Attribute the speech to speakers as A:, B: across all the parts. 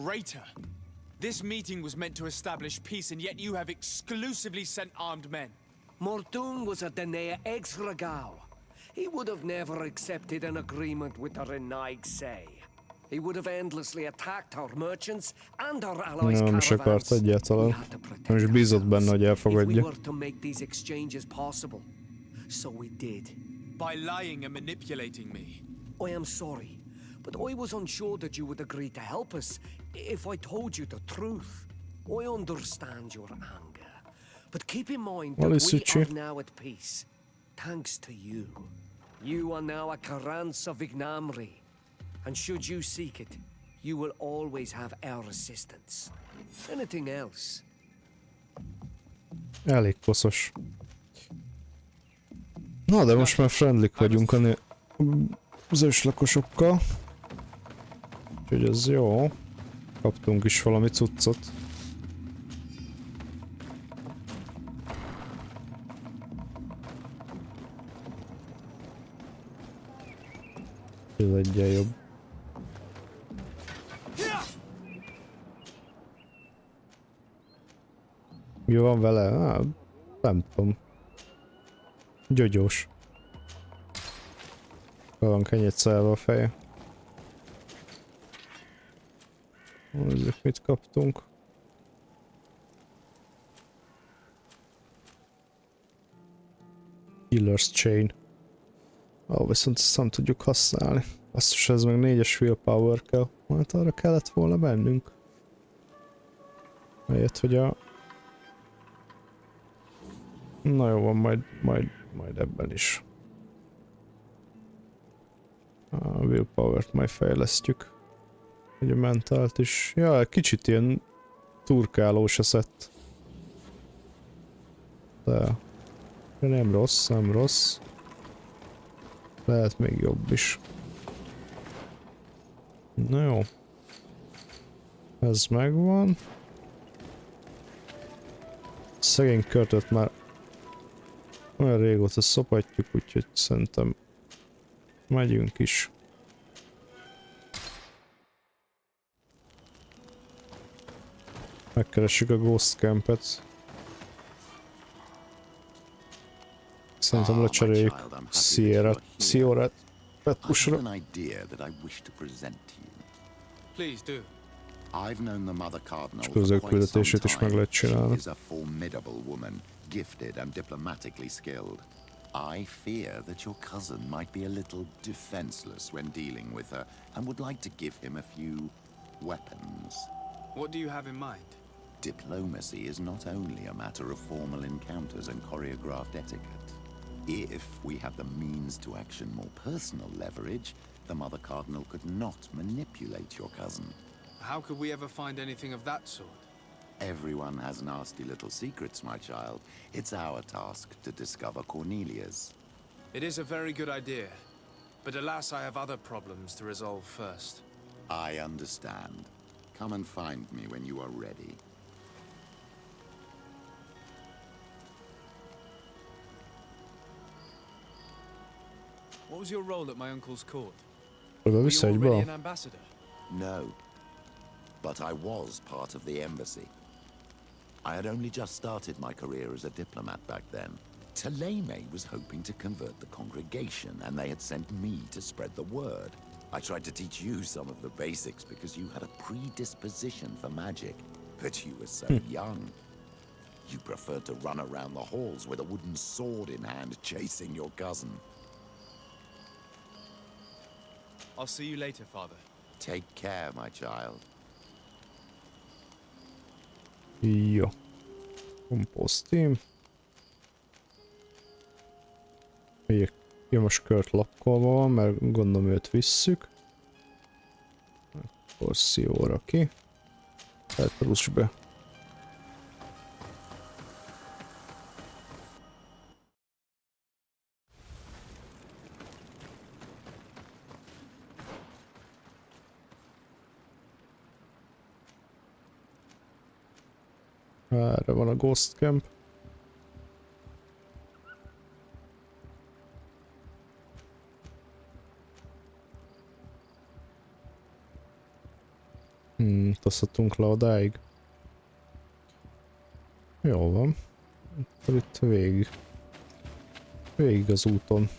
A: traitor! This meeting was meant to establish peace, and yet you have exclusively sent armed men.
B: Mortun was a Denea ex-Regao. He would have never accepted an agreement with the Renaig say. He would have endlessly attacked our merchants and our allies'
C: Nem is akart
B: caravans.
C: egyáltalán. Nem is bízott benne, hogy
B: If we
C: elfogadja.
B: were to make these exchanges possible, so we did.
A: By lying and manipulating me.
B: I am sorry, but I was unsure that you would agree to help us if I told you the truth. I understand your anger, but keep in mind that we are now at peace, thanks to you. You are now a Karans of Ignamri, and should you seek it, you will always have our assistance. Anything else?
C: Elég koszos. Na, de most már friendlik vagyunk az őslakosokkal. Úgyhogy ez jó. Kaptunk is valami cuccot. Ez egyen jobb. Mi van vele? Nem tudom. Gyogyós. Van kenyétszállva a feje. Nézzük, mit kaptunk. Killer's Chain. Viszont ezt nem tudjuk használni. Basszus, ez meg 4-es willpower kell. Hát arra kellett volna bennünk. Helyett, hogy a... Na jó van, majd ebben is. A willpower-t majd fejlesztjük. Hogy a mentált is. Ja, kicsit ilyen turkálós a szett. De nem rossz, nem rossz. Lehet még jobb is. Na jó. Ez megvan. Szegény körtöt már olyan régóta szopatjuk, úgyhogy szerintem megyünk is. Megkeressük a Ghost Campet. Szerintem lecseréljük Sierra Petusra. Csak az ő küldetését is meg lehet csinálni.
D: Gifted and diplomatically skilled. I fear that your cousin might be a little defenseless when dealing with her and would like to give him a few weapons.
A: What do you have in mind?
D: Diplomacy is not only a matter of formal encounters and choreographed etiquette. If we had the means to action more personal leverage, the Mother Cardinal could not manipulate your cousin.
A: How could we ever find anything of that sort?
D: Everyone has nasty little secrets, my child. It's our task to discover Cornelia's.
A: It is a very good idea, but alas, I have other problems to resolve first.
D: I understand. Come and find me when you are ready.
A: What was your role at my uncle's court?
C: Were
A: you already an ambassador?
D: No, but I was part of the embassy. I had only just started my career as a diplomat back then. Taleme was hoping to convert the congregation, and they had sent me to spread the word. I tried to teach you some of the basics because you had a predisposition for magic, but you were so young. You preferred to run around the halls with a wooden sword in hand, chasing your cousin.
A: I'll see you later, Father.
D: Take care, my child.
C: Jó. Compost team. Jó, most kört lapkolva van, mert gondolom őt visszük. Akkor Szióra ki. Petrus be. Erre van a Ghost Camp. Taszhatunk le odáig. Jól van. Akkor itt végig. Végig az úton.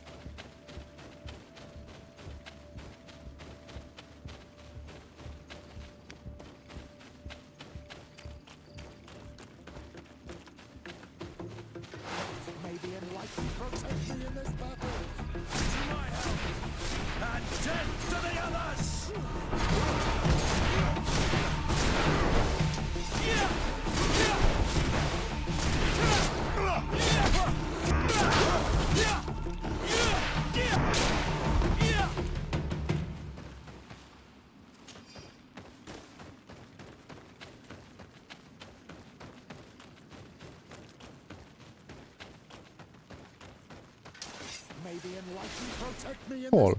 C: Hol?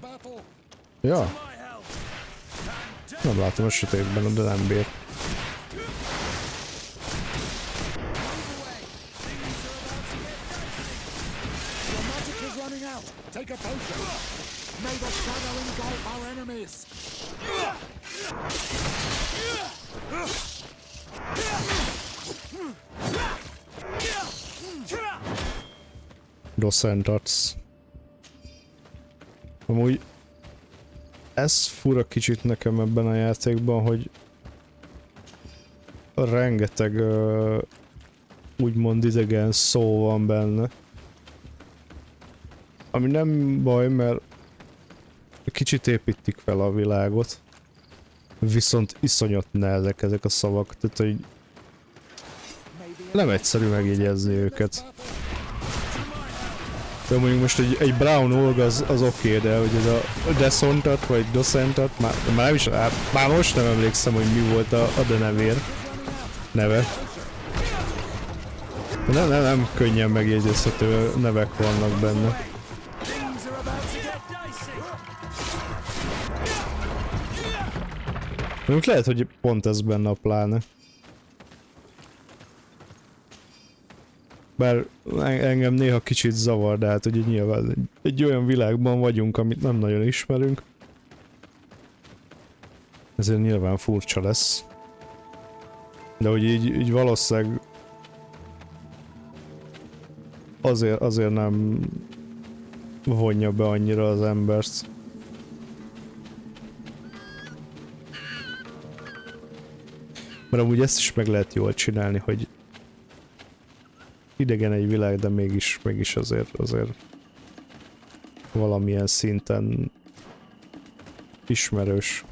C: Ja. Nem látom a sötétben, de nem bír. Docentarts. Amúgy ez fura kicsit nekem ebben a játékban, hogy rengeteg úgymond idegen szó van benne. Ami nem baj, mert kicsit építik fel a világot. Viszont iszonyat nehezek ezek a szavak, tehát hogy nem egyszerű megjegyezni őket. De mondjuk most egy brown org az oké, de hogy ez a desontat vagy docentat, már nem is, már most nem emlékszem, hogy mi volt a denevér neve. Nem könnyen megjegyezhető nevek vannak benne. Mondjuk lehet, hogy pont ez benne a pláne. Bár engem néha kicsit zavar, de hát ugye nyilván egy olyan világban vagyunk, amit nem nagyon ismerünk. Ezért nyilván furcsa lesz. De hogy így valószínűleg azért nem vonja be annyira az embert. Mert amúgy ezt is meg lehet jól csinálni, hogy idegen egy világ, de mégis azért valamilyen szinten ismerős.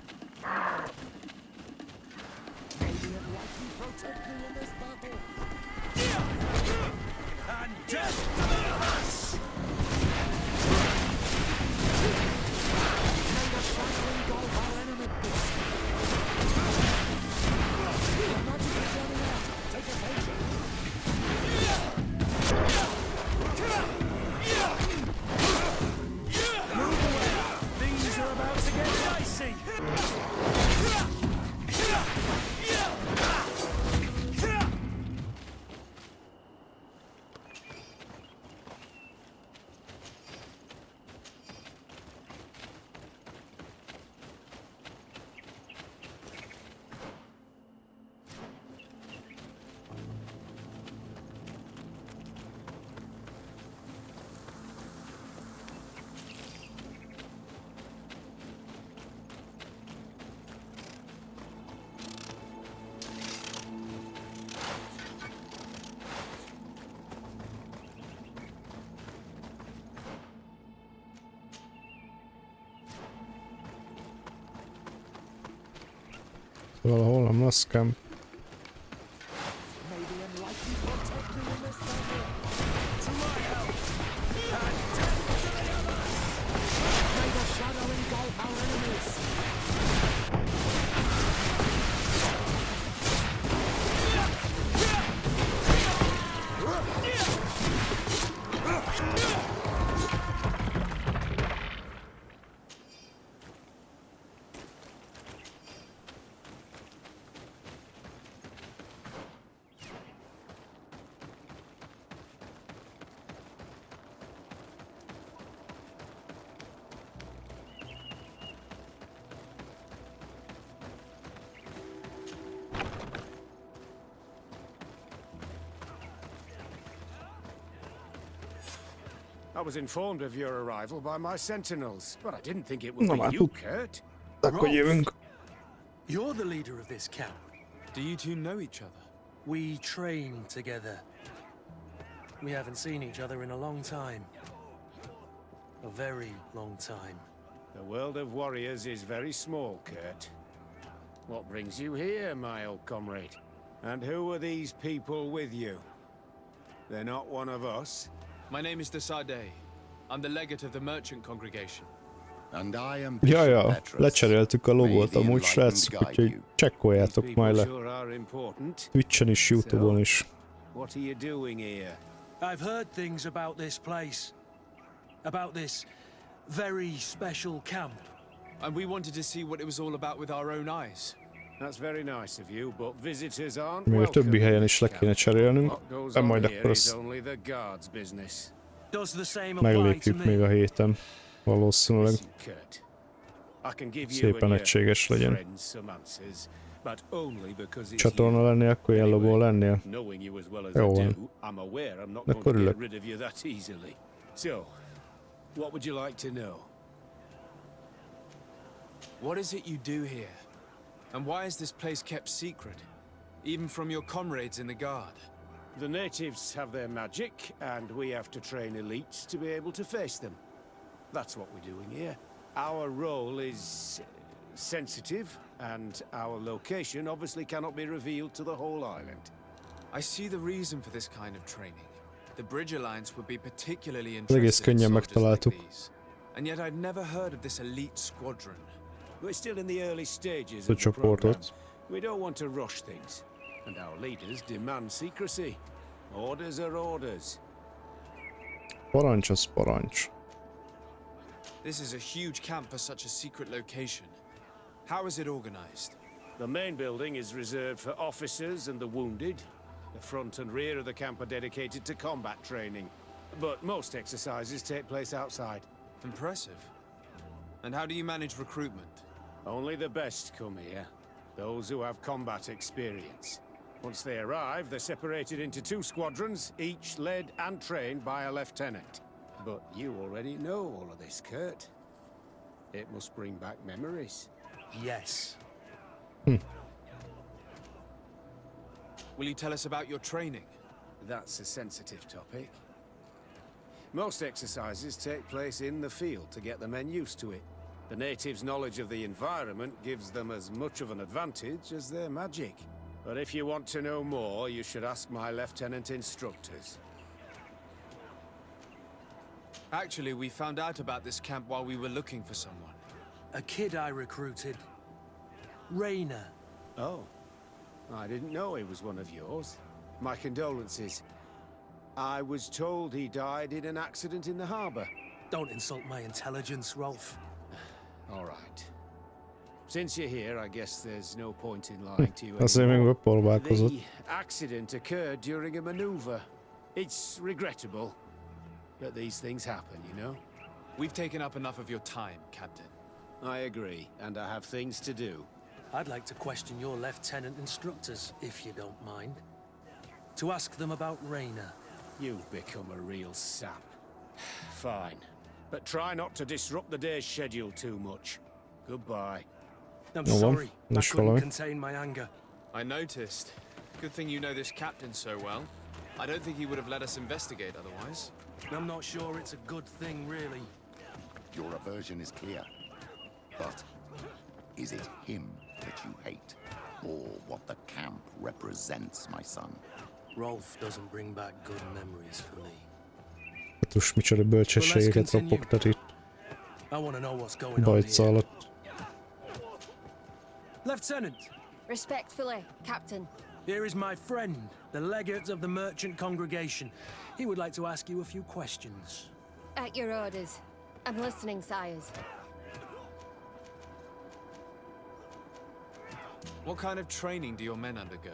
C: Valahol a maszkám.
E: I was informed of your arrival by my sentinels, but I didn't think it would
C: Na
E: be
C: már
E: you, Kurt.
C: akkor jövünk.
F: You're the leader of this camp.
A: Do you two know each other?
F: We train together. We haven't seen each other in a long time. A very long time.
E: The world of warriors is very small, Kurt. What brings you here, my old comrade? And who are these people with you? They're not one of us?
A: My name is Desadeh. I'm the legate of the merchant congregation.
D: And I am
C: Ja, lecseréltük a logót amúgy, srácok, úgyhogy csekkoljátok majd le.
E: Sure are important.
C: Twitchen is, YouTube-on is.
E: What are you doing here?
F: I've heard things about this place. About this very special camp.
A: And we wanted to see what it was all about with our own eyes.
E: That's very nice of you, but visitors aren't
C: Még a többi
E: welcome
C: helyen
E: in
C: is
E: this
C: le kéne
E: camp.
C: cserélnünk,
E: What goes
C: de
E: on
C: majd
E: here
C: akkor
E: is
C: azt
E: only the guard's business.
F: Does the same apply to
C: meglépjük még
F: me?
C: a héten. Valószínűleg
E: Listen, Kurt. I can give you
C: szépen
E: and your
C: egységes legyen.
E: friends some answers, but only because it's
C: Csatorna
E: you.
C: lennél, akkor ilyen logó lennél.
E: Knowing you as well as
C: Jó
E: I
C: van.
E: do, I'm aware I'm not
C: De
E: going to
C: örülök.
E: get rid of you that easily. So, what would you like to know?
A: What is it you do here? And why is this place kept secret? Even from your comrades in the guard?
E: The natives have their magic, and we have to train elites to be able to face them. That's what we're doing here. Our role is sensitive, and our location obviously cannot be revealed to the whole island.
A: I see the reason for this kind of training. The Bridge Alliance would be particularly
C: egész
A: interested in
C: könnyen
A: soldiers like
C: megtaláltuk.
A: these. And yet I'd never heard of this elite squadron.
E: We're still in the early stages
C: The
E: of the program.
C: csoportot.
E: We don't want to rush things, and our leaders demand secrecy. Orders are orders.
C: Parancs az parancs.
A: This is a huge camp for such a secret location. How is it organized?
E: The main building is reserved for officers and the wounded. The front and rear of the camp are dedicated to combat training. But most exercises take place outside.
A: Impressive. And how do you manage recruitment?
E: Only the best come here. Those who have combat experience. Once they arrive, they're separated into 2 squadrons, each led and trained by a lieutenant. But you already know all of this, Kurt. It must bring back memories.
F: Yes.
A: Will you tell us about your training?
E: That's a sensitive topic. Most exercises take place in the field to get the men used to it. The natives' knowledge of the environment gives them as much of an advantage as their magic. But if you want to know more, you should ask my lieutenant instructors.
A: Actually, we found out about this camp while we were looking for someone.
F: A kid I recruited. Rainer.
E: Oh, I didn't know he was one of yours. My condolences. I was told he died in an accident in the harbor.
F: Don't insult my intelligence, Rolf.
E: All right. Since you're here, I guess there's no point in lying to you
C: Azért még
E: anymore.
C: bepróbálkozott.
E: The accident occurred during a maneuver. It's regrettable, but these things happen, you know?
A: We've taken up enough of your time, Captain.
E: I agree, and I have things to do.
F: I'd like to question your lieutenant instructors, if you don't mind. To ask them about Rainer.
E: You've become a real sap. Fine. But try not to disrupt the day's schedule too much. Goodbye.
F: I'm
C: No one.
F: sorry. I
C: That's
F: couldn't
C: following.
F: contain my anger.
A: I noticed. Good thing you know this captain so well. I don't think he would have let us investigate otherwise.
F: I'm not sure it's a good thing, really.
D: Your aversion is clear. But is it him that you hate? Or what the camp represents, my son?
F: Rolf doesn't bring back good memories for me.
C: Hatus micsoda bölcsességeket ropogtat itt
F: I want to know what's going on
C: bajca
F: here.
C: alatt.
F: Lieutenant,
G: Respectfully, Captain.
F: here is my friend, the legate of the merchant congregation. He would like to ask you a few questions.
G: At your orders. I'm listening, sires.
A: What kind of training do your men undergo?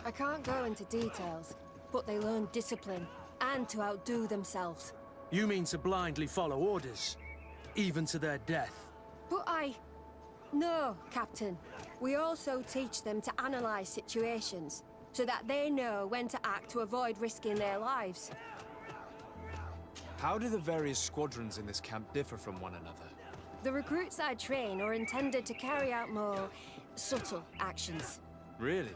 G: I can't go into details, but they learn discipline and to outdo themselves.
F: You mean to blindly follow orders, even to their death?
G: But No, Captain. We also teach them to analyze situations, so that they know when to act to avoid risking their lives.
A: How do the various squadrons in this camp differ from one another?
G: The recruits I train are intended to carry out more subtle actions.
A: Really?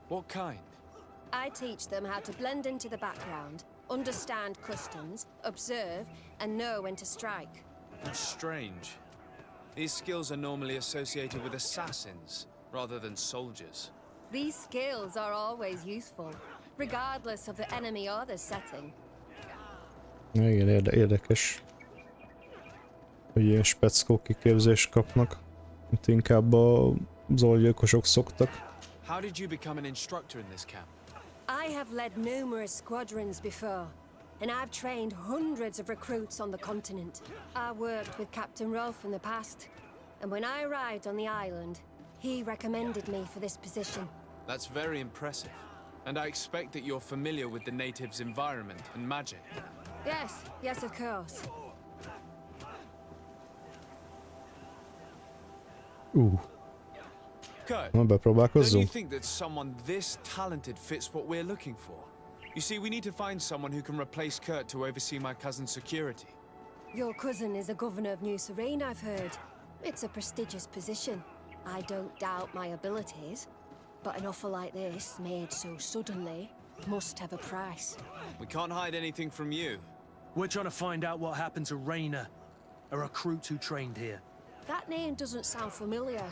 A: What kind?
G: I teach them how to blend into the background, understand customs, observe, and know when to strike.
A: That's strange. These skills are normally associated with assassins, rather than soldiers.
G: These skills are always useful, regardless of the enemy or the setting.
C: Igen, érdekes, hogy ilyen speckó kiképzést kapnak, mint inkább az olgyilkosok szoktak.
A: How did you become an instructor in this camp?
G: I have led numerous squadrons before, and I've trained hundreds of recruits on the continent. I worked with Captain Rolfe in the past, and when I arrived on the island, he recommended me for this position.
A: That's very impressive. And I expect that you're familiar with the natives' environment and magic.
G: Yes, of course.
A: Kurt,
C: Na,
A: don't you
C: bepróbálkozzunk?
A: think that someone this talented fits what we're looking for? You see, we need to find someone who can replace Kurt to oversee my cousin's security.
G: Your cousin is a governor of New Serene, I've heard. It's a prestigious position. I don't doubt my abilities, but an offer like this, made so suddenly, must have a price.
A: We can't hide anything from you.
F: We're trying to find out what happened to Rainer, a recruit who trained here.
G: That name doesn't sound familiar.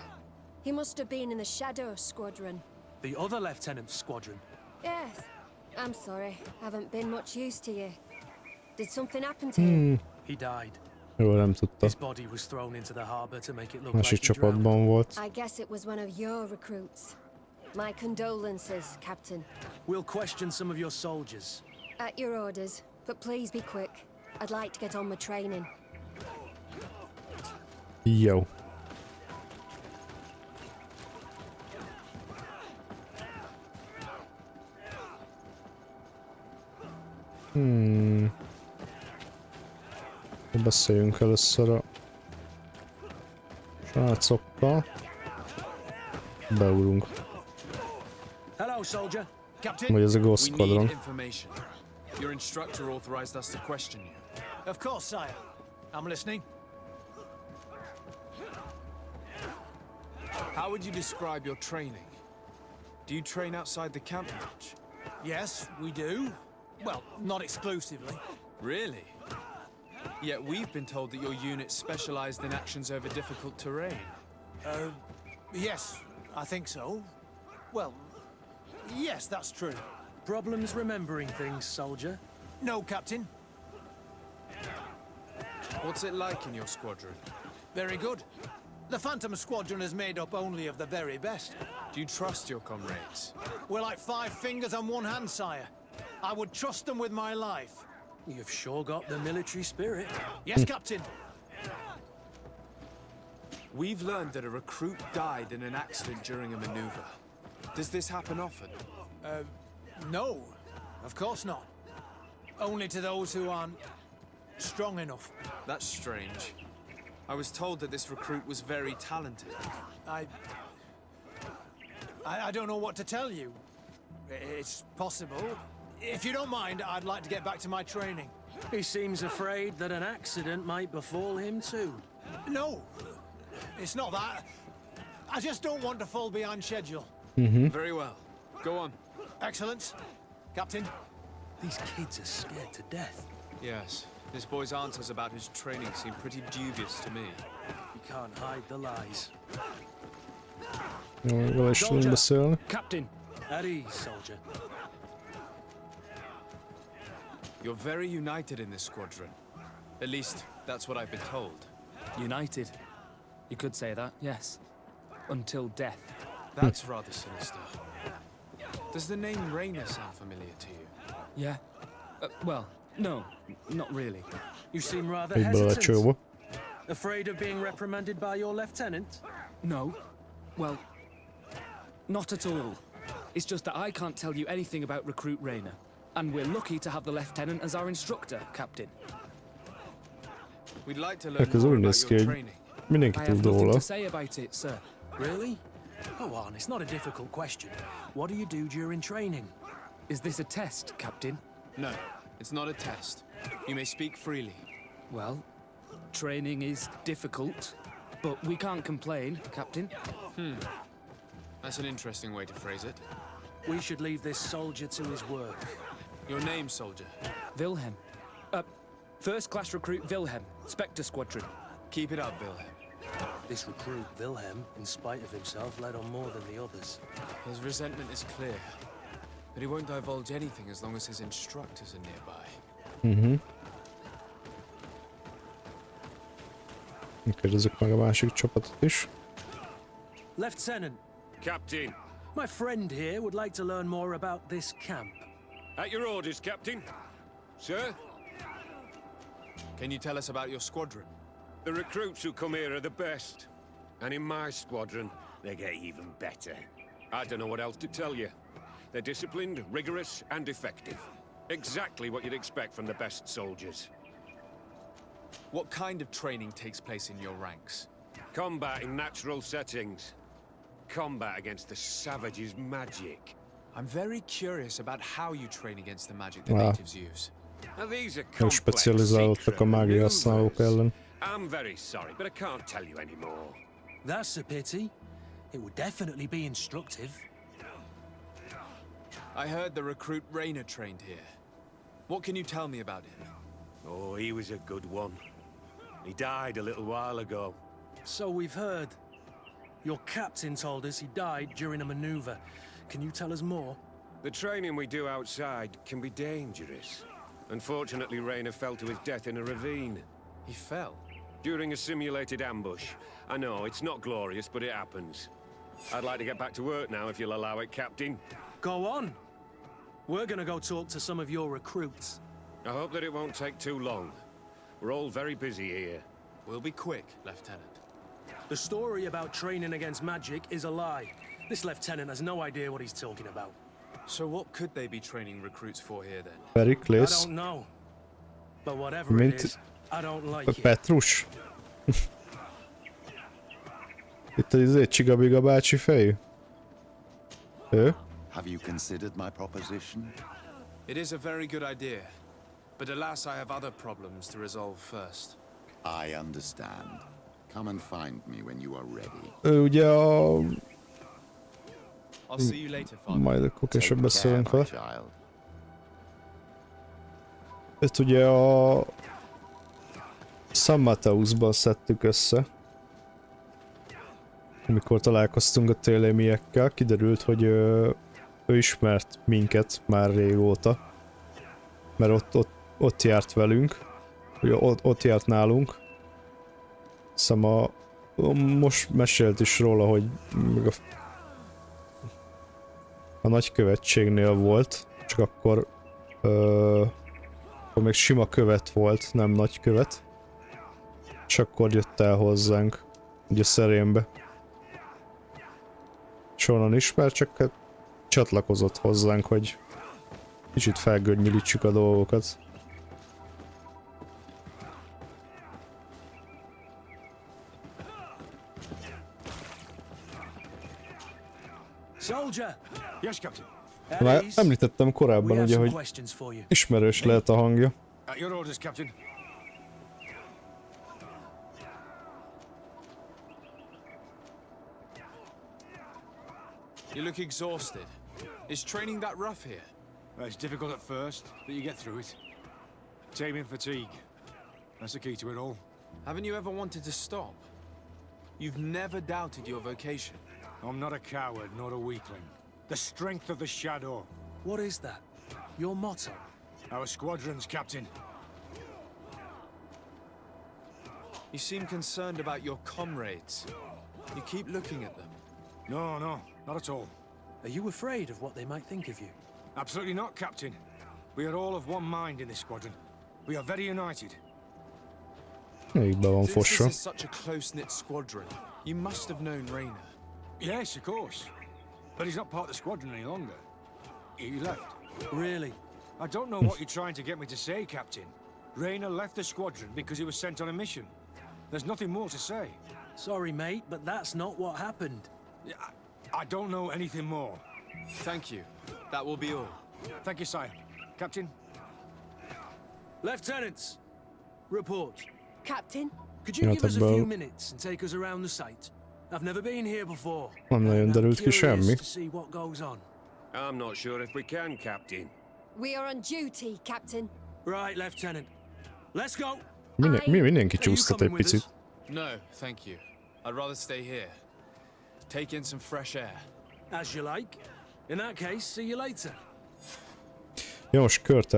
G: He must have been in the Shadow Squadron.
F: The other lieutenant's squadron.
G: Yes. I'm sorry, haven't been much use to you. Did something happen to him?
F: He died.
C: Jó, nem tudta.
F: His body was thrown into the harbor to make it look like
C: Másik
F: he drowned.
C: csapatban volt.
G: I guess it was one of your recruits. My condolences, Captain.
F: We'll question some of your soldiers.
G: At your orders, but please be quick. I'd like to get on with training.
C: Jó. Beszéljünk először a srácokkal. Beúrunk.
F: Hello, soldier.
C: Vagy ez a Ghost
A: We need
C: Squadron.
A: information. Your instructor authorized us to question you.
H: Of course, sire. I'm listening.
A: How would you describe your training? Do you train outside the camp much?
H: Yes, we do. Well, not exclusively.
A: Really? Yet we've been told that your unit specialized in actions over difficult terrain.
H: Yes, I think so. Well, yes, that's true.
F: Problems remembering things, soldier?
H: No, Captain.
A: What's it like in your squadron?
H: Very good. The Phantom Squadron is made up only of the very best.
A: Do you trust your comrades?
H: We're like 5 fingers on one hand, sire. I would trust them with my life.
F: You've sure got the military spirit.
H: Yes, Captain.
A: We've learned that a recruit died in an accident during a maneuver. Does this happen often?
H: No, of course not. Only to those who aren't strong enough.
A: That's strange. I was told that this recruit was very talented.
H: I don't know what to tell you. It's possible. If you don't mind, I'd like to get back to my training.
F: He seems afraid that an accident might befall him too.
H: No, it's not that. I just don't want to fall behind schedule.
A: Very well. Go on.
H: Excellence. Captain.
F: These kids are scared to death.
A: Yes. This boy's answers about his training seem pretty dubious to me.
F: You can't hide the lies.
C: Jó, vele is tudunk beszélni.
F: Captain! At ease, soldier.
A: You're very united in this squadron. At least, that's what I've been told.
I: United. You could say that, yes. Until death.
A: That's rather sinister. Does the name Rainer sound familiar to you?
I: Yeah? Well, no, not really.
F: You seem rather
C: Egy
F: hesitant.
C: belecsóba.
F: Afraid of being reprimanded by your lieutenant?
I: No. Well, not at all. It's just that I can't tell you anything about Recruit Rainer. And we're lucky to have the lieutenant as our instructor, Captain.
A: We'd like to learn
C: Ez
A: more
C: úgy
A: about
C: néz ki,
A: your
C: hogy
A: training.
C: mindenki
I: I have
C: tud
I: nothing
C: róla.
I: to say about it, sir.
F: Really? Go on, it's not a difficult question. What do you do during training?
I: Is this a test, Captain?
A: No. It's not a test. You may speak freely.
I: Well, training is difficult, but we can't complain, Captain.
A: That's an interesting way to phrase it.
F: We should leave this soldier to his work.
A: Your name, soldier?
I: Wilhelm. First-class recruit Wilhelm, Spectre Squadron.
A: Keep it up, Wilhelm.
F: This recruit, Wilhelm, in spite of himself, led on more than the others.
A: His resentment is clear, but he won't divulge anything as long as his instructors are nearby.
C: Kérdezzük meg a másik csapatot is.
F: Lieutenant.
J: Captain.
F: My friend here would like to learn more about this camp.
J: At your orders, Captain. Sir?
A: Can you tell us about your squadron?
J: The recruits who come here are the best. And in my squadron, they get even better. I don't know what else to tell you. They're disciplined, rigorous, and effective. Exactly what you'd expect from the best soldiers.
A: What kind of training takes place in your ranks?
J: Combat in natural settings. Combat against the savages' magic.
A: I'm very curious about how you train against the magic the natives use.
J: Now these are
C: Ők
J: complex,
C: specializálódtak a mágia használók ellen.
J: I'm very sorry, but I can't tell you anymore.
F: That's a pity. It would definitely be instructive.
A: I heard the recruit Rainer trained here. What can you tell me about him?
J: Oh, he was a good one. He died a little while ago.
F: So we've heard. Your captain told us he died during a maneuver. Can you tell us more?
J: The training we do outside can be dangerous. Unfortunately, Rainer fell to his death in a ravine.
A: He fell?
J: During a simulated ambush. I know, it's not glorious, but it happens. I'd like to get back to work now, if you'll allow it, Captain.
F: Go on. We're gonna go talk to some of your recruits.
J: I hope that it won't take too long. We're all very busy here.
A: We'll be quick, Lieutenant.
F: The story about training against magic is a lie. This lieutenant has no idea what he's talking about.
A: So what could they be training recruits for here then?
C: Periklész.
F: I don't know. But whatever it is, I don't like it.
C: Petrus. Itt az Csigabiga bácsi fejű. Ő?
D: Have you considered my proposition?
A: It is a very good idea. But alas, I have other problems to resolve first.
D: I understand. Come and find me when you are ready.
C: Ő ugye a...
A: I'll see you later, Father.
C: Majd akkor később beszélünk vele. Ezt ugye a... San Mateusban szedtük össze. Amikor találkoztunk a télémiekkel, kiderült, hogy ő ismert minket már régóta. Mert ott járt velünk. Ugye ott járt nálunk. Hiszem most mesélt is róla, hogy még a nagykövetségnél volt, csak akkor még sima követ volt, nem nagykövet. És akkor jött el hozzánk, ugye Szerénbe. És onnan ismer, csak hát csatlakozott hozzánk, hogy kicsit felgönnyülítsük a dolgokat.
F: Soldier!
H: Yes, Captain.
C: Már említettem korábban, ugye, hogy ismerős lehet a hangja.
H: At your orders, Captain.
A: You look exhausted. Is training that rough here?
H: Well, it's difficult at first, but you get through it. Taming fatigue. That's the key to it all.
A: Haven't you ever wanted to stop? You've never doubted your vocation.
H: I'm not a coward, nor a weakling. The strength of the shadow.
F: What is that? Your motto?
H: Our squadrons, Captain.
A: You seem concerned about your comrades. You keep looking at them.
H: No, not at all.
F: Are you afraid of what they might think of you?
H: Absolutely not, Captain. We are all of one mind in this squadron. We are very united.
C: Így be van
A: Since this
C: fossa.
A: is such a close-knit squadron, you must have known Rainer.
H: Yes, of course. But he's not part of the squadron any longer. He left.
F: Really?
H: I don't know what you're trying to get me to say, Captain. Rainer left the squadron because he was sent on a mission. There's nothing more to say.
F: Sorry, mate, but that's not what happened.
H: I don't know anything more.
A: Thank you. That will be all.
H: Thank you, sire. Captain?
F: Lieutenants, report.
G: Captain?
F: Could you give us a
C: ebből
F: few minutes and take us around the site? I've never been here before.
C: nem nagyon
F: and I'm
C: derült ki
F: curious
C: semmi.
F: to see what goes on.
J: I'm not sure if we can, Captain.
G: We are on duty, Captain.
F: Right, Lieutenant. Let's go.
C: Mindenki
F: Are you
C: csúsztat egy
F: coming with us?
C: picit.
A: No, thank you. I'd rather stay here. Take in some fresh air.
F: As you like. In that case, see you later.
C: Ja, most Kurt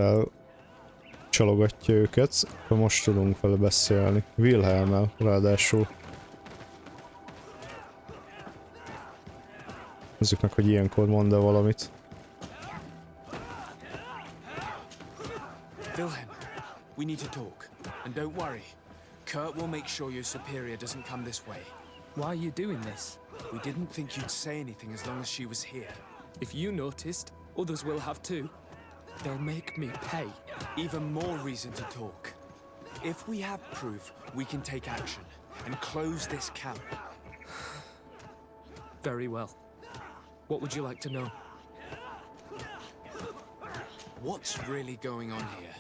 C: csalogatja őket, akkor most tudunk vele beszélni. Wilhelmmel ráadásul. Nézzük meg, hogy ilyenkor mond-e valamit.
A: Wilhelm, we need to talk. And don't worry. Kurt will make sure your superior doesn't come this way.
I: Why are you doing this?
A: We didn't think you'd say anything as long as she was here.
I: If you noticed, others will have too. They'll make me pay.
A: Even more reason to talk. If we have proof, we can take action and close this camp.
I: Very well. What would you like to know?
A: What's really going on here?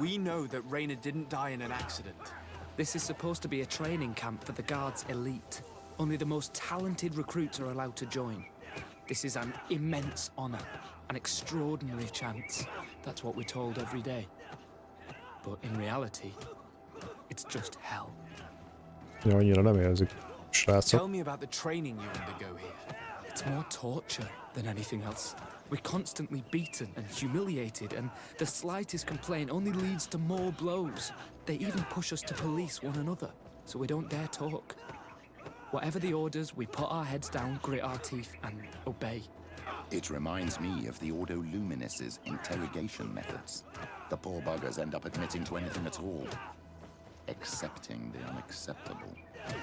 A: We know that Raina didn't die in an accident.
I: This is supposed to be a training camp for the Guard's elite. Only the most talented recruits are allowed to join. This is an immense honor, an extraordinary chance. That's what we're told every day. But in reality, it's just hell.
C: Ja, annyira nem érzik, srácok.
A: Tell me about the training you undergo here.
I: It's more torture than anything else. We're constantly beaten and humiliated, and the slightest complaint only leads to more blows. They even push us to police one another, so we don't dare talk. Whatever the orders, we put our heads down, grit our teeth, and obey.
D: It reminds me of the Ordo Luminis's interrogation methods. The poor buggers end up admitting to anything at all, accepting the unacceptable.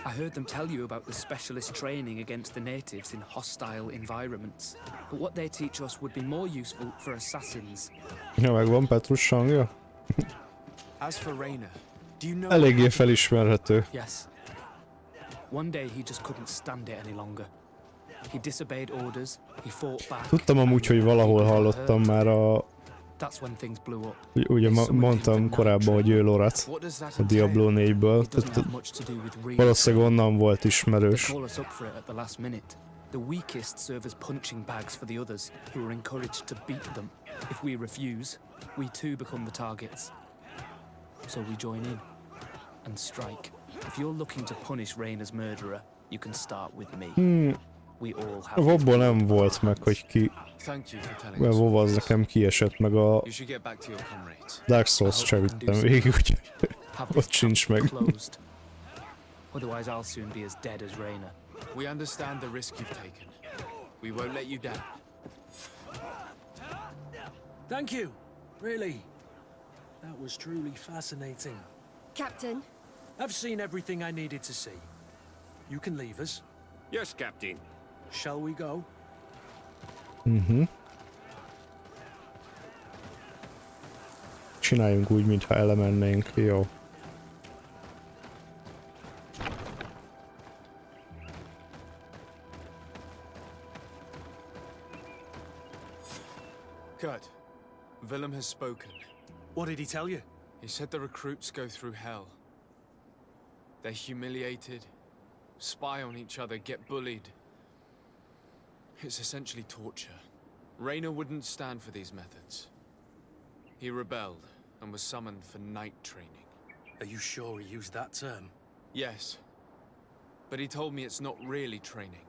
I: I heard them tell you about the specialist training against the natives in hostile environments. But what they teach us would be more useful for assassins.
C: Ja, megvan Petrus hangja?
A: As for Raina, do you know?
C: Eléggé felismerhető.
I: Yes. One day he just couldn't stand it any longer. He disobeyed orders, he fought back.
C: Tudtam amúgy, hogy valahol hallottam már
I: That's when things blew up.
C: ugye mondtam korábban, hogy ő Lorat a Diablo 4-ből. Valószínűleg onnan volt ismerős.
I: The weakest serve as punching bags for the others, who are encouraged to beat them. If we refuse, we too become the targets. So we join in and strike. If you're looking to punish Raina's murderer, you can start with me. We all have.
C: Vobból nem volt meg, hogy ki. Mert Vov az nekem kiesett, meg a Dark Souls se vittem végig, úgyhogy ott sincs meg.
I: Otherwise I'll soon be as dead as Raina.
A: We understand the risk you've taken. We won't let you down.
F: Thank you. Really. That was truly fascinating.
G: Captain?
F: I've seen everything I needed to see. You can leave us.
J: Yes, Captain.
F: Shall we go?
C: Csináljunk úgy, mintha elemennénk. Jó.
A: Kurt, Willem has spoken.
F: What did he tell you?
A: He said the recruits go through hell. They're humiliated, spy on each other, get bullied. It's essentially torture. Raina wouldn't stand for these methods. He rebelled and was summoned for night training.
F: Are you sure he used that term?
A: Yes. But he told me it's not really training.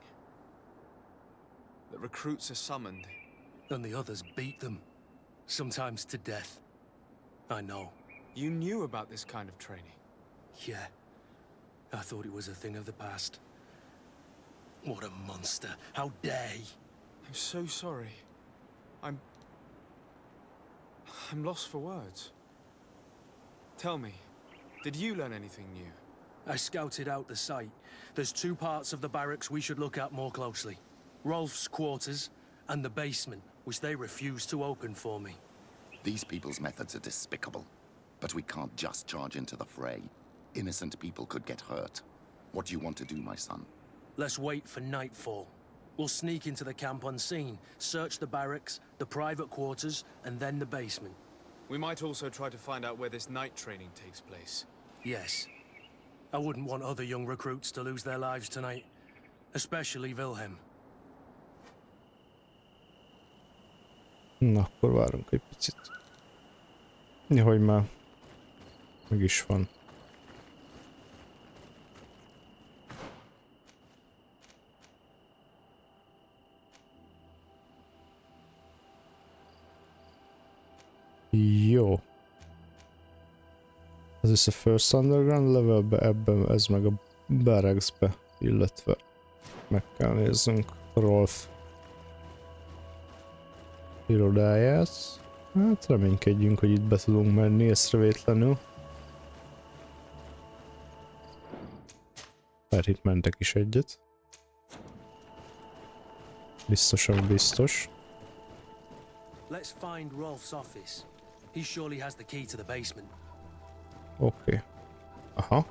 A: The recruits are summoned.
F: And the others beat them. Sometimes to death. I know.
A: You knew about this kind of training?
F: Yeah. I thought it was a thing of the past. What a monster. How dare he?
A: I'm so sorry. I'm lost for words. Tell me, did you learn anything new?
F: I scouted out the site. There's two parts of the barracks we should look at more closely. Rolf's quarters and the basement, which they refused to open for me.
D: These people's methods are despicable, but we can't just charge into the fray. Innocent people could get hurt. What do you want to do, my son?
F: Let's wait for nightfall. We'll sneak into the camp unseen, search the barracks, the private quarters, and then the basement.
A: We might also try to find out where this night training takes place.
F: Yes. I wouldn't want other young recruits to lose their lives tonight. Especially Wilhelm.
C: Na, akkor várunk egy picit. Nehogy már. Meg is van. Jó. Ez is a First Underground levelbe, ebben ez meg a Barracksbe, illetve meg kell nézzünk Rolf irodáját. Hát reménykedjünk, hogy itt be tudunk menni észrevétlenül. Mert itt mentek is egyet. Biztosan biztos.
F: Let's find Rolf's office. He surely has the key to the basement.
C: Oké. Aha.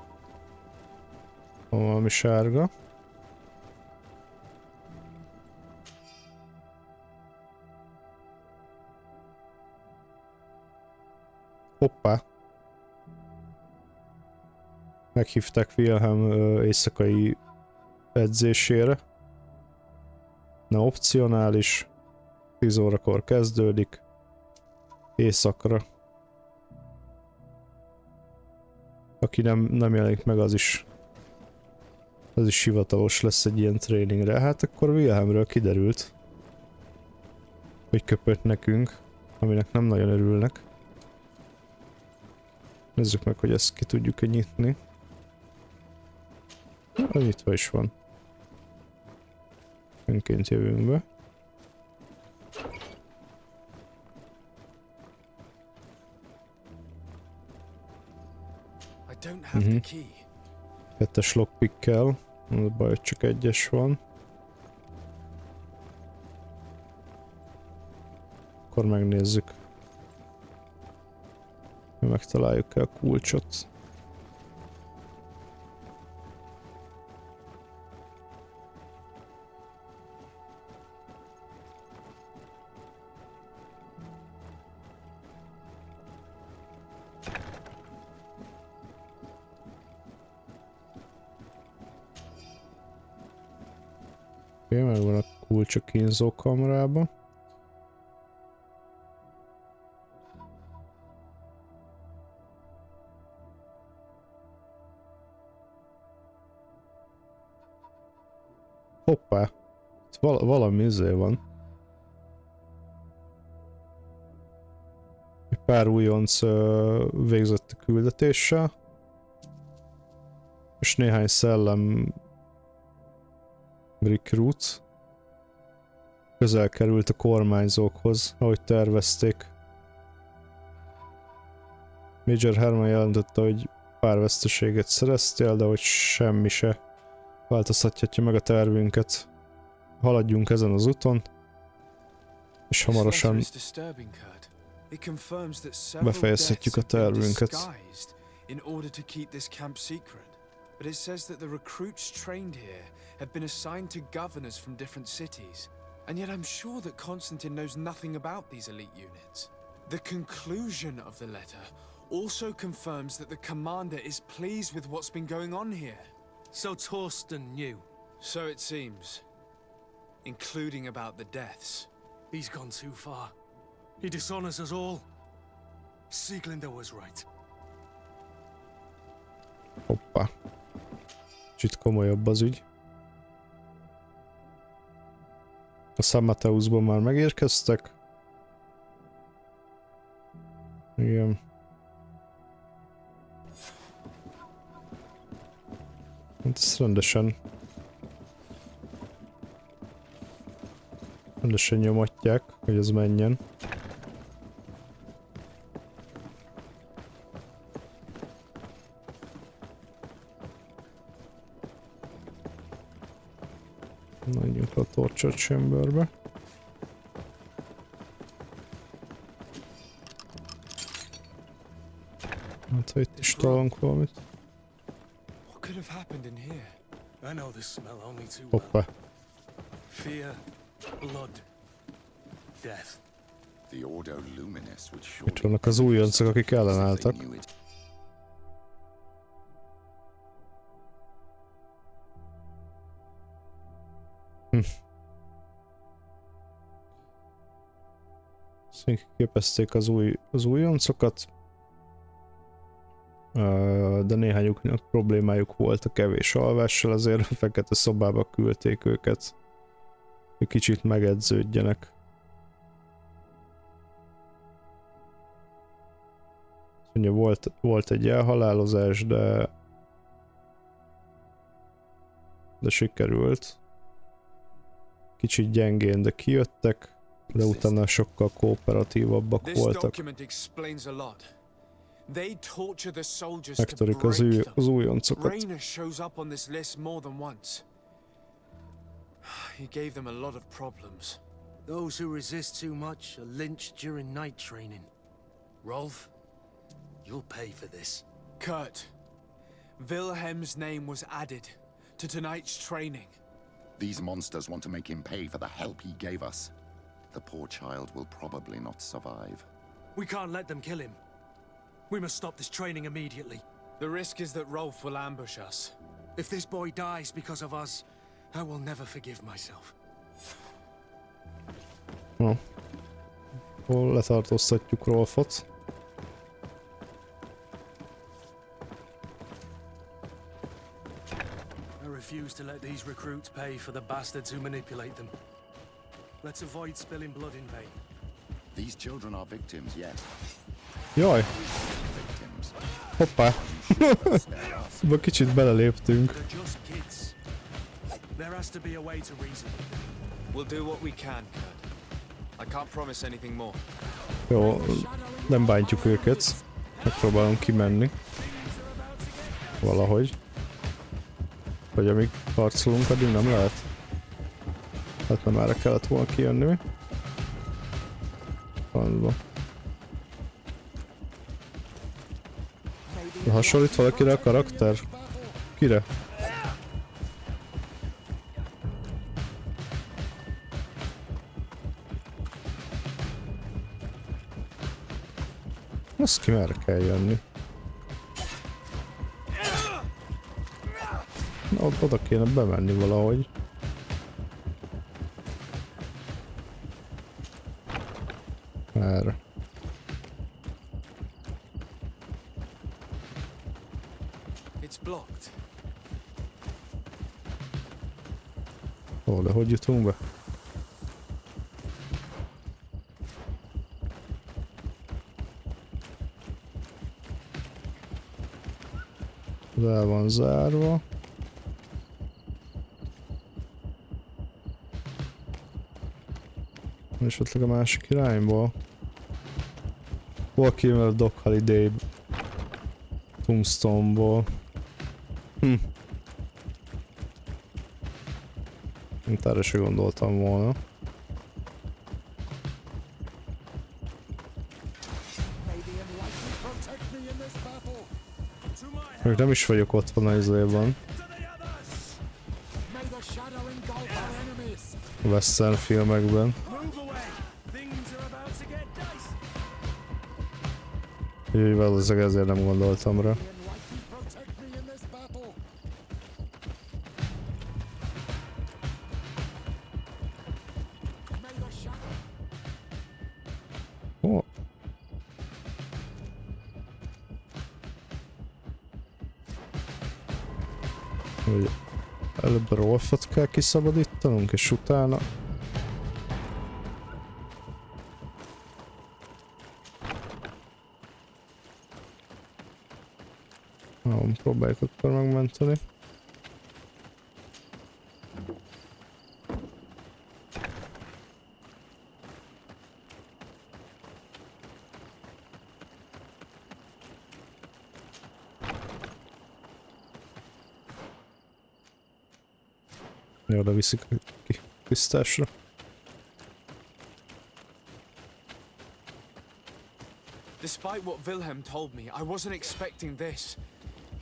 C: Van valami sárga. Hoppá. Meghívták Wilhelm éjszakai edzésére. Na, opcionális. 10 órakor kezdődik. Éjszakra. Aki nem jelenik meg, az is hivatalos lesz egy ilyen tréningre. Hát akkor Wilhelmről kiderült, hogy köpött nekünk, aminek nem nagyon örülnek. Nézzük meg, hogy ezt ki tudjuk-e nyitni. Na, nyitva is van. Önként jövünk be. Kettes lockpickkel. Az a baj, hogy csak egyes van. Akkor megnézzük. Megtaláljuk-e a kulcsot. Oké, megvan a kulcs a kínzókamrába. Hoppá! Itt valami izé van. Egy pár újonc végzett a küldetéssel. És néhány szellem recruit közel került a kormányzókhoz, ahogy tervezték. Major Herman jelentette, hogy pár veszteséget szereztél, de hogy semmi se változtathatja meg a tervünket. Haladjunk ezen az úton, és hamarosan befejezhetjük a tervünket.
A: But it says that the recruits trained here have been assigned to governors from different cities. And yet I'm sure that Constantine knows nothing about these elite units. The conclusion of the letter also confirms that the commander is pleased with what's been going on here.
F: So Torsten knew?
A: So it seems. Including about the deaths.
F: He's gone too far. He dishonors us all. Sieglinder was right.
C: Hoppá. Kicsit komolyabb az ügy. A San Mateusban már megérkeztek. Igen. Hát ezt rendesen nyomatják, hogy ez menjen. Menjünk a Torture Chamberbe. Hát, ha itt is találunk valamit. Hoppá.
F: Fear, blood, death.
C: Itt vannak az újoncok, akik ellenálltak. Képezték az újoncokat, de néhányuknak problémájuk volt a kevés alvással, azért a fekete szobába küldték őket, hogy kicsit megedződjenek. Ugye volt egy elhalálozás, de sikerült. Kicsit gyengén, de kijöttek, de utána sokkal kooperatívabbak voltak. Megtörik az újoncokat.
F: He gave them a lot of problems. Those who resist too much are lynched during night training. Rolf, you'll pay for this.
A: Kurt, Wilhelm's name was added to tonight's training.
D: These monsters want to make him pay for the help he gave us. The poor child will probably not survive.
F: We can't let them kill him. We must stop this training immediately.
A: The risk is that Rolf will ambush us.
F: If this boy dies because of us, I will never forgive myself.
C: Hol letartóztatjuk Rolfot.
F: I refuse to let these recruits pay for the bastards who manipulate them. Let's avoid spilling blood in vain.
D: These children are victims, yes.
C: Jaj! Hoppá! Ba kicsit beleléptünk.
F: There has to be a way to reason.
A: We'll do what we can, Kurt. I can't promise anything more.
C: Jó, nem bántjuk őket. Megpróbálunk kimenni. Valahogy. Vagy amíg harcolunk, addig nem lehet. Hát nem erre kellett volna kijönni mi. Francba. Hasonlít valakire a karakter? Kire? Azt ki merre kell jönni? Na, oda kéne bemenni valahogy. Erre. Ó, de hogy jutunk be? El van zárva. Esetleg a másik irányból. Hol kijön a Doc Holiday Tombstone-ból. Mint erre se gondoltam volna. Még nem is vagyok ott van az izében. A western filmekben. Úgyhogy valószínűleg ezért nem gondoltam rá. Ó. Előbb Rolfot kell kiszabadítanunk, és utána... Próbáljuk akkor megmenteni. Jó, oda viszik ki tisztásra.
A: Despite what Wilhelm told me, I wasn't expecting this.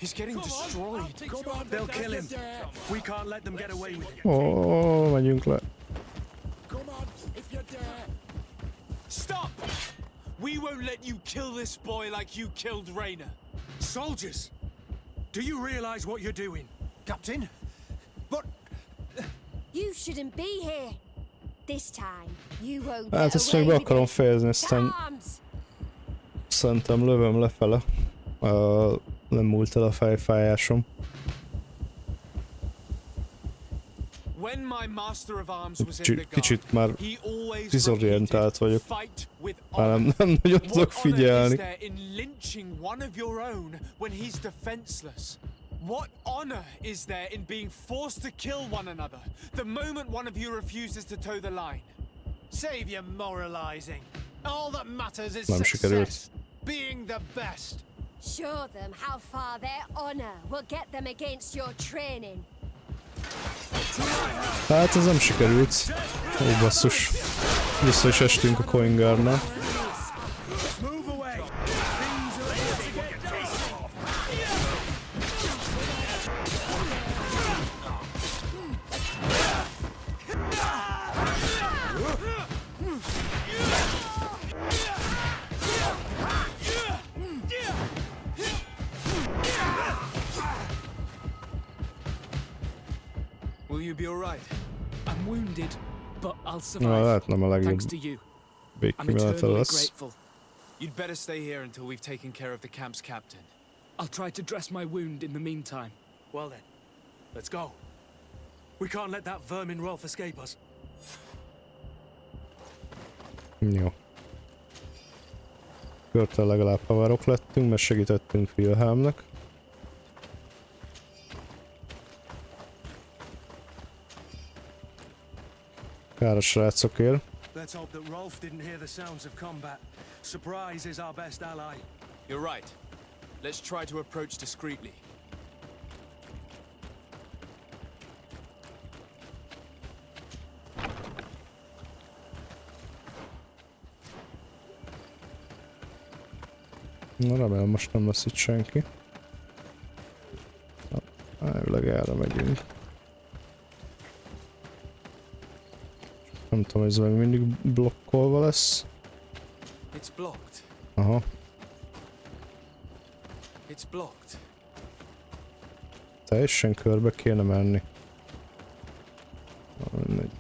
A: He's getting destroyed.
F: They'll kill him. We can't let them get away with it.
C: Ó, menjünk le.
A: Stop! We won't let you kill this boy like you killed Raina.
F: Soldiers! Do you realize what you're doing?
H: Captain? But...
G: You shouldn't be here. This time, you won't
C: Hát
G: get
C: ezt még
G: away
C: be
G: with
C: akarom
G: it.
C: fejezni,
G: To
C: aztán
G: arms!
C: szerintem lövöm lefele. Nem múlt el a fejfájásom.
A: When my master of arms was in the guard,
C: Kicsit már
A: he always
C: dizorientált vagyok.
A: fight with
C: Már
A: honor.
C: nem nagyon tudok
A: What honor is
C: figyelni.
A: there in lynching one of your own when he's defenseless? What honor is there in being forced to kill one another the moment one of you refuses to toe the line?
H: Save your moralizing. All that matters is
C: Nem sikerült.
H: success. Being the best.
G: Show them how far their honor will get them against your training.
C: Hát ez nem sikerült. Ó, basszus. Vissza is estünk a Coingárnál.
F: Move away! Things are about to get dicey!
A: Will you be alright?
I: I'm wounded, but I'll
C: Na,
I: survive.
C: lehet nem a legjobb
I: Thanks to you. I'm
C: végkimenete
I: eternally
C: lesz.
I: grateful.
A: You'd better stay here until we've taken care of the camp's captain.
I: I'll try to dress my wound in the meantime.
F: Well then, let's go. We can't let that vermin Rolf escape us.
C: Jó. Körtől legalább haverok lettünk, mert segítettünk Wilhelmnek. Kár a srácokért.
F: Let's hope that Rolf didn't hear the sounds of combat. Surprise is our best ally.
A: You're right. Let's try to approach discreetly.
C: Na, remélem most nem lesz itt senki. Elvileg erre megyünk. Nem tudom, ez meg mindig blokkolva lesz.
A: It's blocked.
C: Aha.
A: It's blocked.
C: Teljesen körbe kéne menni. Na, mindegy.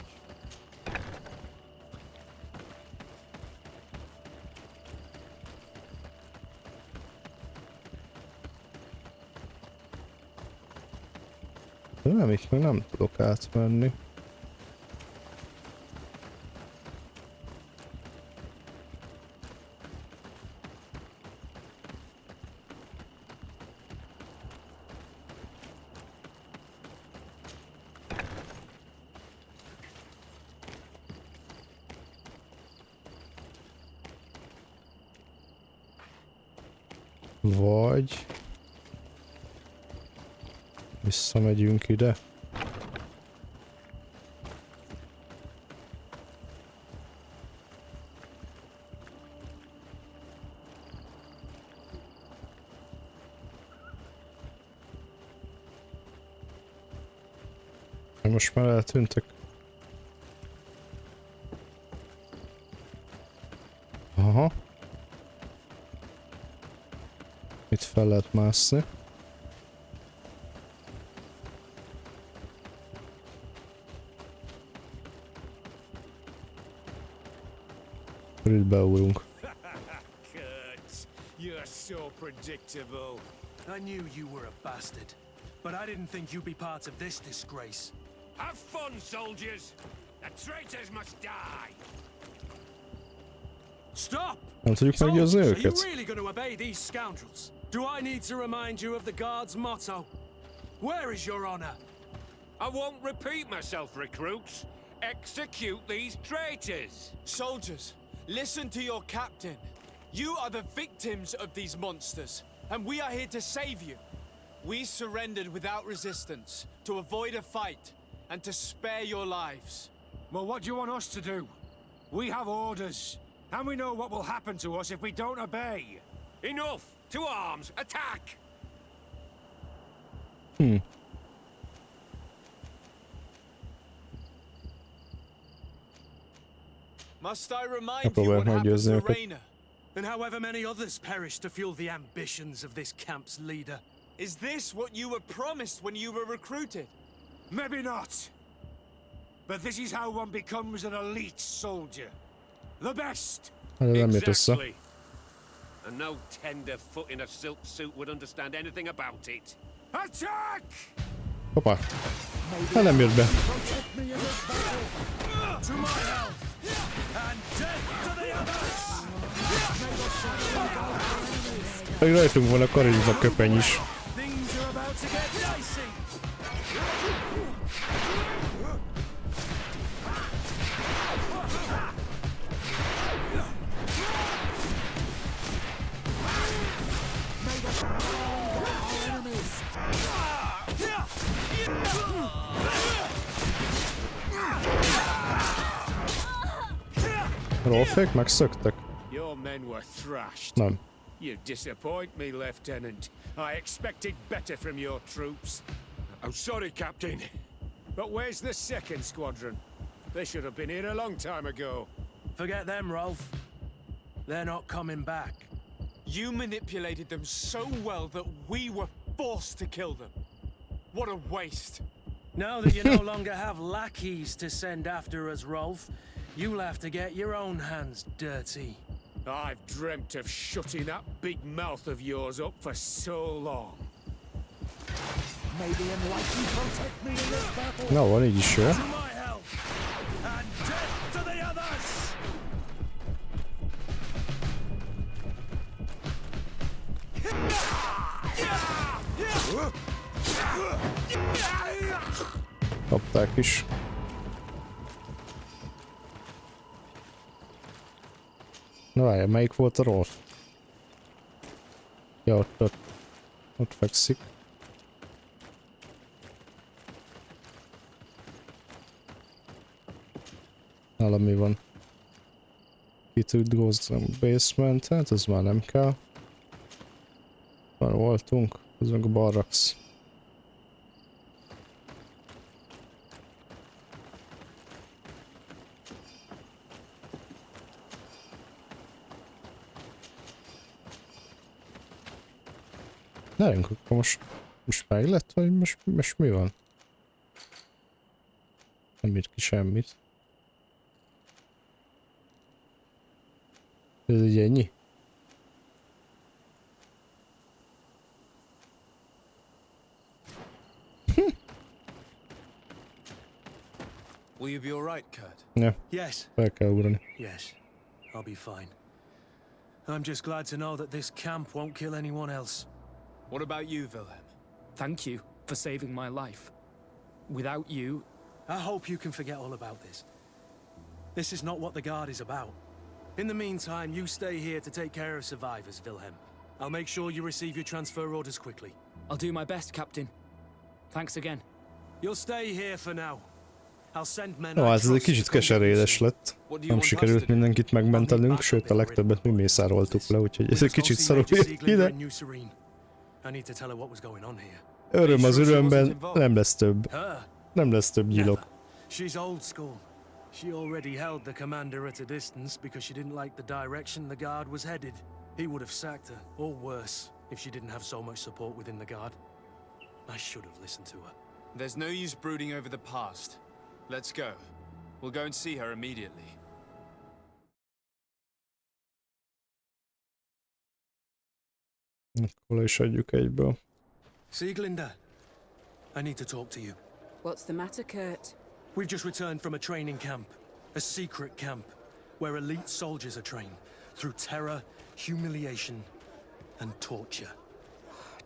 C: De nem, itt meg nem tudok átmenni. Vagy... visszamegyünk ide. Most már eltűntek. Aha. Itt fel lehet mászni. Itt beugrunk.
E: Kurt, you're so predictable.
F: I knew you were a bastard, but I didn't think you'd be part of this disgrace.
J: Have fun, soldiers! The traitors must die!
F: Stop!
C: Nem tudjuk meggyőzni
F: Soldiers, are you
C: őket?
F: really going to obey these scoundrels? Do I need to remind you of the Guard's motto? Where is your honor?
J: I won't repeat myself, recruits. Execute these traitors!
A: Soldiers, listen to your captain. You are the victims of these monsters, and we are here to save you. We surrendered without resistance, to avoid a fight, and to spare your lives.
E: Well, what do you want us to do? We have orders, and we know what will happen to us if we don't obey.
J: Enough! To arms! Attack!
A: Must I remind you
C: Próbálják
A: what happened
C: meggyőzni
A: to
C: őket.
A: Raina?
F: And however many others perished to fuel the ambitions of this camp's leader.
A: Is this what you were promised when you were recruited?
K: Maybe not. But this is how one becomes an elite soldier. The best!
J: Exactly. And no tenderfoot in a silk suit would understand anything about it.
K: Attack!
C: Hoppá. Hát nem jött be. Még rajtunk van a karizma köpeny is. Rolfék megszöktek?
E: Your men were thrashed.
C: Nem.
E: You disappoint me, Lieutenant. I expected better from your troops.
J: I'm sorry, Captain.
E: But where's the second squadron? They should have been here a long time ago.
F: Forget them, Rolf. They're not coming back.
A: You manipulated them so well that we were forced to kill them. What a waste.
F: Now that you no longer have lackeys to send after us, Rolf, you'll have to get your own hands dirty.
E: I've dreamt of shutting that big mouth of yours up for so long.
B: Maybe enlighten protect me in this battle.
C: Na, van így is, jó?
F: To my help! And death to the others!
C: Kapták is. Na várjál, melyik volt a Rolf? Ja, ott fekszik. Nála mi van? Pt.12 goes to basement, hát ez már nem kell. Már voltunk, ez meg a barracks. Gyerünk, akkor most meg lett, vagy most mi van? Nem írt ki semmit. Ez egy ennyi?
A: Will you be all right, Kurt?
C: Ja,
F: Yes.
C: fel kell ugrani.
F: Yes. I'll be fine. I'm just glad to know that this camp won't kill anyone else.
A: What about you, Wilhelm?
I: Thank you for saving my life. Without you...
F: I hope you can forget all about this. This is not what the Guard is about. In the meantime, you stay here to take care of survivors, Wilhelm. I'll make sure you receive your transfer orders quickly.
I: I'll do my best, Captain. Thanks again.
F: You'll stay here for now. I'll send men.
C: No, hát ez egy kicsit keserédes lett. Nem sikerült mindenkit megmentenünk, sőt a legtöbbet mi mészároltuk le, úgyhogy ez egy kicsit szarul jött ide. Öröm az örömben, nem lesz több. Nem lesz több gyilok.
F: She's old school. She already held the commander at a distance because she didn't like the direction the Guard was headed. He would have sacked her, or worse, if she didn't have so much support within the Guard. I should have listened to her.
A: There's no use brooding over the past. Let's go. We'll go and see her immediately.
C: Akkor le is adjuk egyből.
F: Sieglinde, I need to talk to you.
L: What's the matter, Kurt?
F: We've just returned from a training camp. A secret camp, where elite soldiers are trained through terror, humiliation, and torture.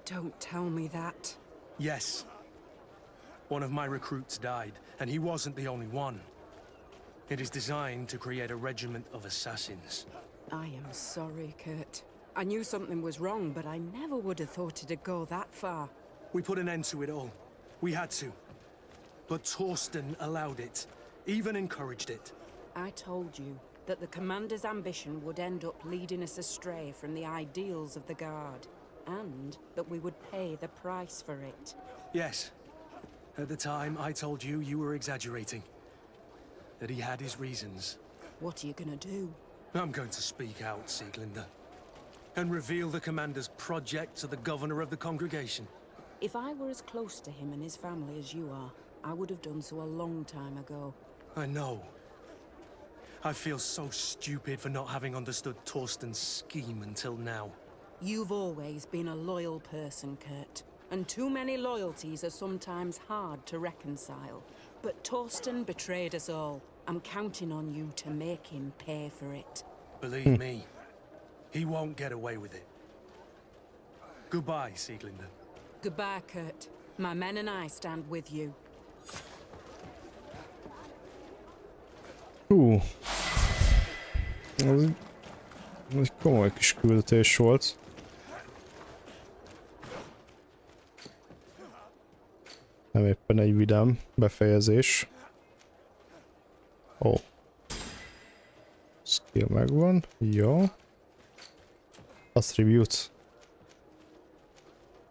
L: Don't tell me that.
F: Yes. One of my recruits died, and he wasn't the only one. It is designed to create a regiment of assassins.
L: I am sorry, Kurt. I knew something was wrong, but I never would have thought it'd go that far.
F: We put an end to it all. We had to. But Torsten allowed it, even encouraged it.
L: I told you that the commander's ambition would end up leading us astray from the ideals of the Guard, and that we would pay the price for it.
F: Yes. At the time, I told you you were exaggerating. That he had his reasons.
L: What are you gonna do?
F: I'm going to speak out, Sieglinder, and reveal the commander's project to the governor of the congregation.
L: If I were as close to him and his family as you are, I would have done so a long time ago.
F: I know. I feel so stupid for not having understood Torsten's scheme until now.
L: You've always been a loyal person, Kurt. And too many loyalties are sometimes hard to reconcile. But Torsten betrayed us all. I'm counting on you to make him pay for it.
F: Believe me, he won't get away with it. Goodbye, Sieglinder.
L: Goodbye, Kurt. My men and I stand with you.
C: Ez egy komoly kis küldetés volt. Nem éppen egy vidám befejezés. Ó. Skill megvan. Jó. Attribute.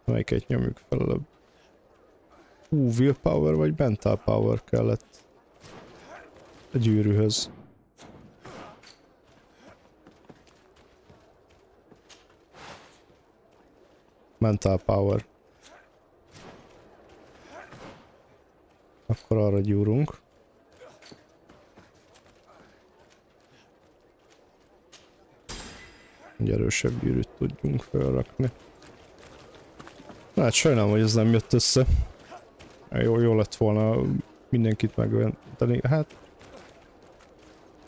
C: Melyiket nyomjuk fel előbb? Willpower vagy mental power kellett a gyűrűhöz. Mental power. Akkor arra gyúrunk. Egy erősebb gyűrűt tudjunk felrakni. Hát sajnálom, hogy ez nem jött össze. Jó lett volna mindenkit megmenteni. Hát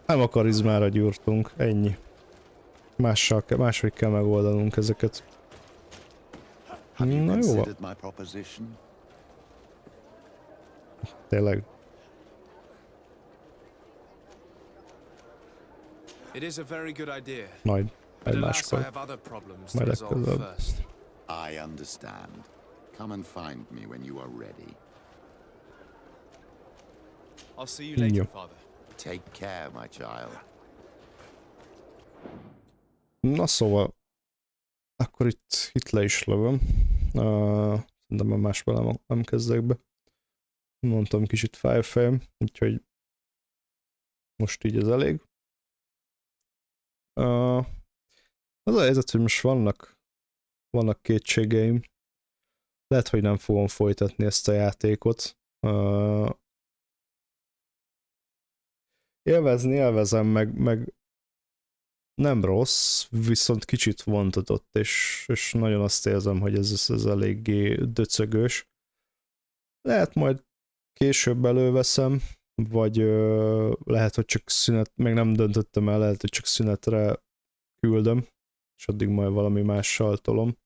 C: nem a karizmára gyúrtunk, ennyi. Máshogy kell megoldanunk ezeket. Na jó. Tényleg.
A: It is a very good idea.
C: Majd
A: Alas, I
C: máskor.
A: have other problems to
C: Majd
A: resolve
C: legközelebb.
A: first.
D: I understand. Come and find me when you are ready.
A: I'll see you later,
C: Jó.
A: Father.
D: Take care, my child.
C: Na szóval, akkor itt le is lövöm. De már más vele nem kezdek be. Mondtam, kicsit fáj a fejem, úgyhogy most így ez elég. Az a helyzet, hogy most vannak kétségeim. Lehet, hogy nem fogom folytatni ezt a játékot. Élvezem, meg nem rossz, viszont kicsit vontatott, és nagyon azt érzem, hogy ez eléggé döcögős. Lehet majd később előveszem, vagy lehet, hogy csak szünet, meg nem döntöttem el, lehet, hogy csak szünetre küldöm, és addig majd valami mással tolom.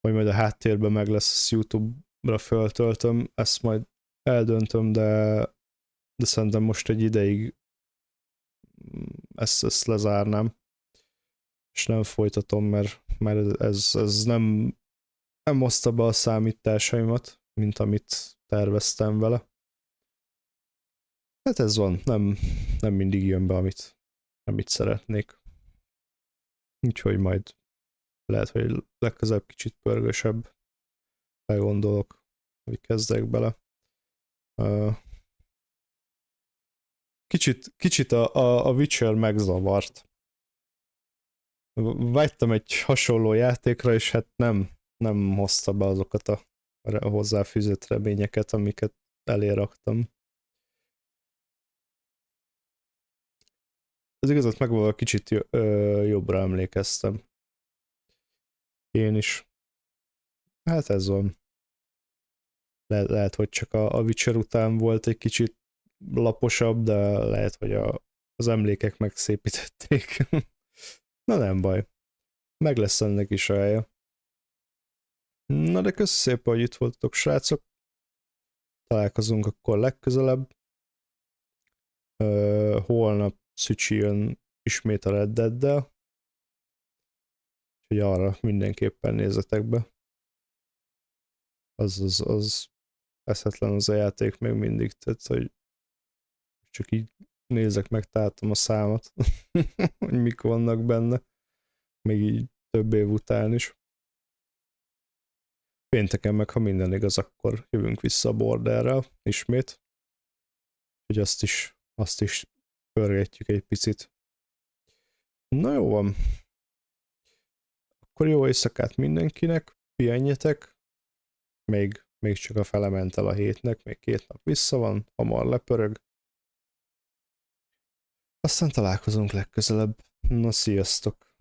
C: Vagy majd a háttérben meg lesz, ezt YouTube-ra föltöltöm, ezt majd eldöntöm, de szerintem most egy ideig ezt lezárnám, és nem folytatom, mert ez nem hozta be a számításaimat, mint amit terveztem vele. Hát ez van, nem mindig jön be, amit szeretnék. Úgyhogy majd lehet, hogy legközelebb kicsit pörgősebb begondolok, hogy kezdek bele. Kicsit a Witcher megzavart. Vágytam egy hasonló játékra, és hát nem hozta be azokat a hozzáfűzött reményeket, amiket elé raktam. Az igazat megvalóan kicsit jobbra emlékeztem. Én is. Hát ez van. Lehet, hogy csak a Witcher után volt egy kicsit laposabb, de lehet, hogy az emlékek megszépítették. Na nem baj. Meg lesz ennek is a helye. Na de köszi szépen, hogy itt voltatok, srácok. Találkozunk akkor legközelebb. Holnap Szücsi jön ismét a Red Dead-del. Úgyhogy arra mindenképpen nézzetek be. Az eszetlen az a játék még mindig, tehát hogy csak így nézek meg, tátom a számot, hogy mik vannak benne, még így több év után is. Pénteken meg, ha minden igaz, akkor jövünk vissza a Borderrel ismét, hogy azt is pörgetjük egy picit. Na jó van. Akkor jó éjszakát mindenkinek, pihenjetek. Még csak a fele ment el a hétnek, még 2 nap vissza van, hamar lepörög. Aztán találkozunk legközelebb. Na, sziasztok!